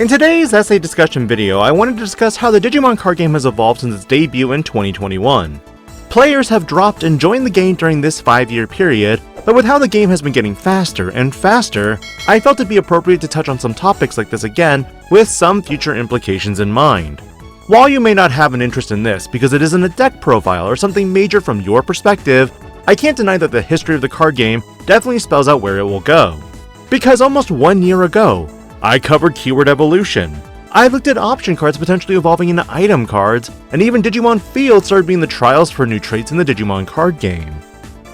In today's essay discussion video, I wanted to discuss how the Digimon card game has evolved since its debut in 2021. Players have dropped and joined the game during this 5-year period, but with how the game has been getting faster and faster, I felt it'd be appropriate to touch on some topics like this again, with some future implications in mind. While you may not have an interest in this because it isn't a deck profile or something major from your perspective, I can't deny that the history of the card game definitely spells out where it will go. Because almost 1 year ago, I covered keyword evolution. I looked at option cards potentially evolving into item cards, and even Digimon Field started being the trials for new traits in the Digimon card game.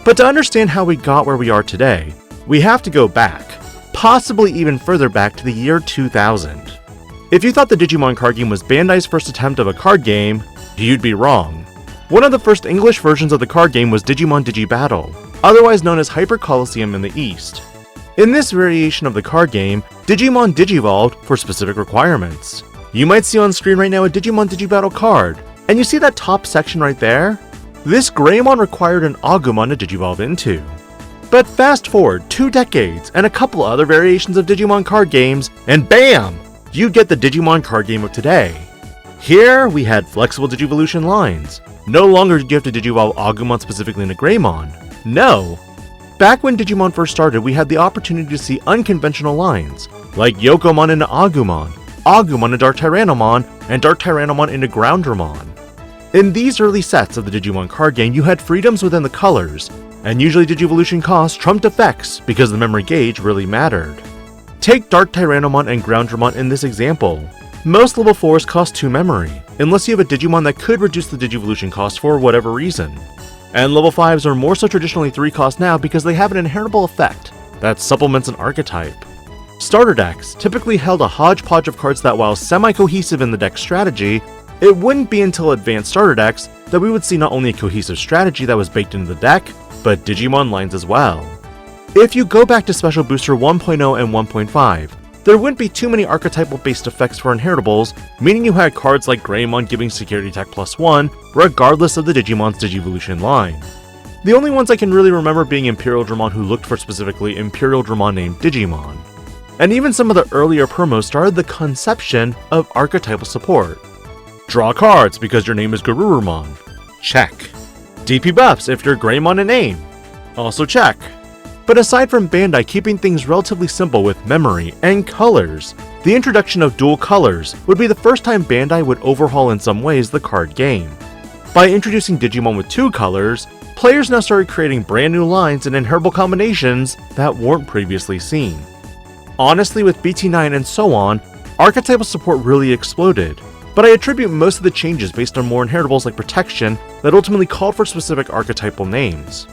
But to understand how we got where we are today, we have to go back, possibly even further back to the year 2000. If you thought the Digimon card game was Bandai's first attempt of a card game, you'd be wrong. One of the first English versions of the card game was Digimon Digi-Battle, otherwise known as Hyper Colosseum in the East. In this variation of the card game, Digimon digivolved for specific requirements. You might see on screen right now a Digimon Digi-Battle card, and you see that top section right there? This greymon required an agumon to digivolve into. But fast forward 2 decades and a couple other variations of Digimon card games, and BAM! You get the Digimon card game of today. Here, we had flexible Digivolution lines. No longer did you have to digivolve agumon specifically into greymon. No! Back when Digimon first started, we had the opportunity to see unconventional lines, like Yokomon into Agumon, Agumon into Dark Tyrannomon, and Dark Tyrannomon into Groundramon. In these early sets of the Digimon card game, you had freedoms within the colors, and usually Digivolution cost trumped effects because the memory gauge really mattered. Take Dark Tyrannomon and Groundramon in this example. Most level 4s cost 2 memory, unless you have a Digimon that could reduce the Digivolution cost for whatever reason. And level 5s are more so traditionally 3 cost now because they have an inheritable effect that supplements an archetype. Starter decks typically held a hodgepodge of cards that, while semi-cohesive in the deck strategy, it wouldn't be until advanced starter decks that we would see not only a cohesive strategy that was baked into the deck, but Digimon lines as well. If you go back to Special Booster 1.0 and 1.5, there wouldn't be too many archetypal-based effects for inheritables, meaning you had cards like Greymon giving Security Attack +1, regardless of the Digimon's Digivolution line. The only ones I can really remember being Imperial Dramon who looked for specifically Imperial Dramon named Digimon. And even some of the earlier promos started the conception of archetypal support. Draw cards because your name is Garurumon. Check. DP buffs if you're Greymon in name. Also check. But aside from Bandai keeping things relatively simple with memory and colors, the introduction of dual colors would be the first time Bandai would overhaul in some ways the card game. By introducing Digimon with 2 colors, players now started creating brand new lines and inheritable combinations that weren't previously seen. Honestly, with BT9 and so on, archetypal support really exploded, but I attribute most of the changes based on more inheritables like protection that ultimately called for specific archetypal names.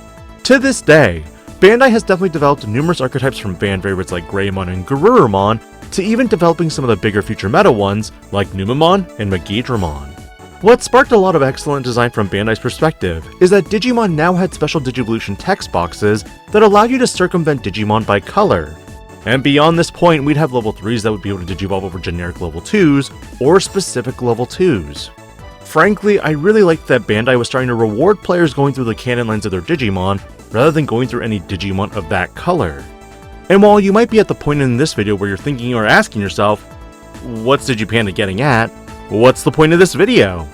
To this day, Bandai has definitely developed numerous archetypes from fan favorites like Greymon and Garurumon to even developing some of the bigger future meta ones like Numemon and Megidramon. What sparked a lot of excellent design from Bandai's perspective is that Digimon now had special Digivolution text boxes that allowed you to circumvent Digimon by color. And beyond this point, we'd have level 3s that would be able to digivolve over generic level 2s or specific level 2s. Frankly, I really liked that Bandai was starting to reward players going through the canon lines of their Digimon rather than going through any Digimon of that color. And while you might be at the point in this video where you're thinking or asking yourself, what's DIGI-PANDA getting at? What's the point of this video?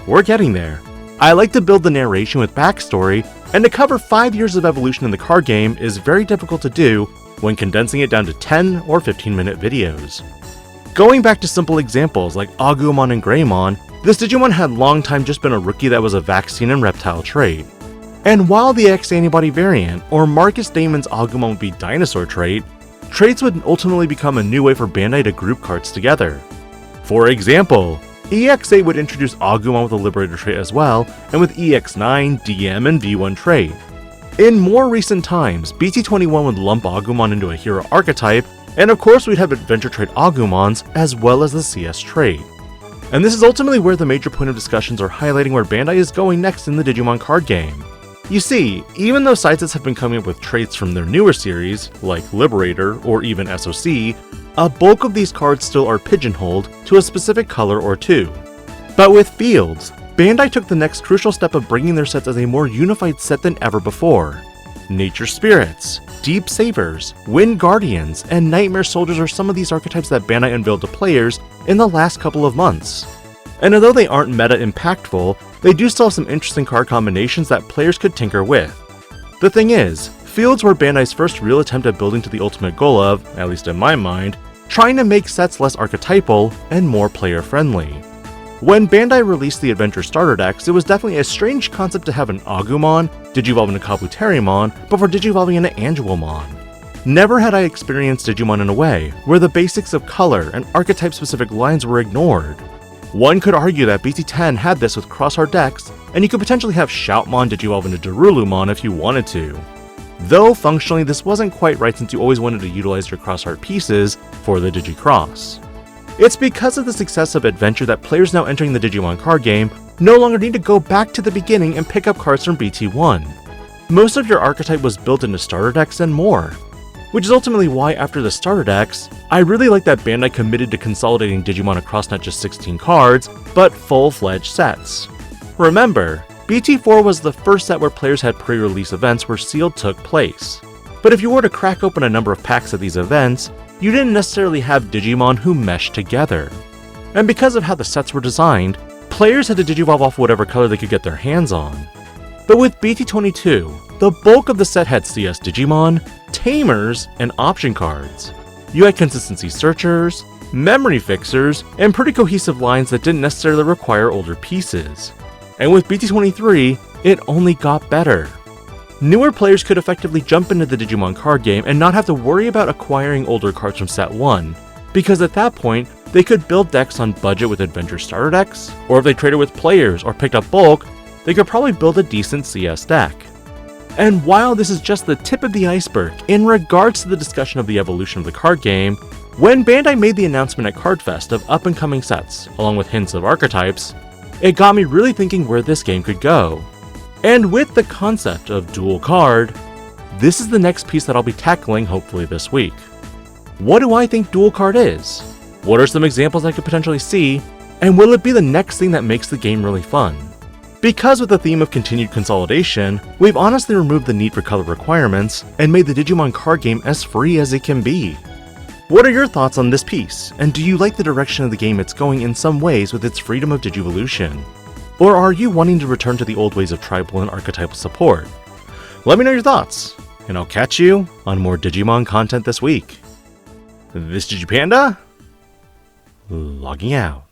We're getting there. I like to build the narration with backstory, and to cover 5 years of evolution in the card game is very difficult to do when condensing it down to 10 or 15-minute videos. Going back to simple examples like Agumon and Greymon, this Digimon had long time just been a rookie that was a vaccine and reptile trait. And while the X-Antibody variant, or Marcus Damon's Agumon would be dinosaur trait, traits would ultimately become a new way for Bandai to group cards together. For example, EX8 would introduce Agumon with a Liberator trait as well, and with EX9, DM, and V1 trait. In more recent times, BT21 would lump Agumon into a hero archetype, and of course we'd have Adventure trait Agumons as well as the CS trait. And this is ultimately where the major point of discussions are highlighting where Bandai is going next in the Digimon card game. You see, even though sidesets have been coming up with traits from their newer series, like Liberator or even SOC, a bulk of these cards still are pigeonholed to a specific color or 2. But with Fields, Bandai took the next crucial step of bringing their sets as a more unified set than ever before. Nature Spirits, Deep Savers, Wind Guardians, and Nightmare Soldiers are some of these archetypes that Bandai unveiled to players in the last couple of months. And although they aren't meta impactful, they do still have some interesting card combinations that players could tinker with. The thing is, Fields were Bandai's first real attempt at building to the ultimate goal of, at least in my mind, trying to make sets less archetypal and more player-friendly. When Bandai released the Adventure Starter decks, it was definitely a strange concept to have an Agumon digivolve into Kabuterimon before digivolving into Angelmon. Never had I experienced Digimon in a way where the basics of color and archetype-specific lines were ignored. One could argue that BT10 had this with crossheart decks, and you could potentially have Shoutmon digivolve into Darulumon if you wanted to. Though functionally this wasn't quite right since you always wanted to utilize your crossheart pieces for the Digi-Cross. It's because of the success of Adventure that players now entering the Digimon card game no longer need to go back to the beginning and pick up cards from BT1. Most of your archetype was built into starter decks and more. Which is ultimately why after the starter decks, I really like that Bandai committed to consolidating Digimon across not just 16 cards, but full-fledged sets. Remember, BT4 was the first set where players had pre-release events where sealed took place. But if you were to crack open a number of packs at these events, you didn't necessarily have Digimon who meshed together. And because of how the sets were designed, players had to digivolve off whatever color they could get their hands on. But with BT22, the bulk of the set had CS Digimon, Tamers, and option cards. You had consistency searchers, memory fixers, and pretty cohesive lines that didn't necessarily require older pieces. And with BT23, it only got better. Newer players could effectively jump into the Digimon card game and not have to worry about acquiring older cards from set 1, because at that point, they could build decks on budget with Adventure starter decks, or if they traded with players or picked up bulk, they could probably build a decent CS deck. And while this is just the tip of the iceberg in regards to the discussion of the evolution of the card game, when Bandai made the announcement at Cardfest of up-and-coming sets, along with hints of archetypes, it got me really thinking where this game could go. And with the concept of dual card, this is the next piece that I'll be tackling hopefully this week. What do I think dual card is? What are some examples I could potentially see? And will it be the next thing that makes the game really fun? Because with the theme of continued consolidation, we've honestly removed the need for color requirements and made the Digimon card game as free as it can be. What are your thoughts on this piece, and do you like the direction of the game it's going in some ways with its freedom of Digivolution? Or are you wanting to return to the old ways of tribal and archetypal support? Let me know your thoughts, and I'll catch you on more Digimon content this week. This DIGI-PANDA, logging out.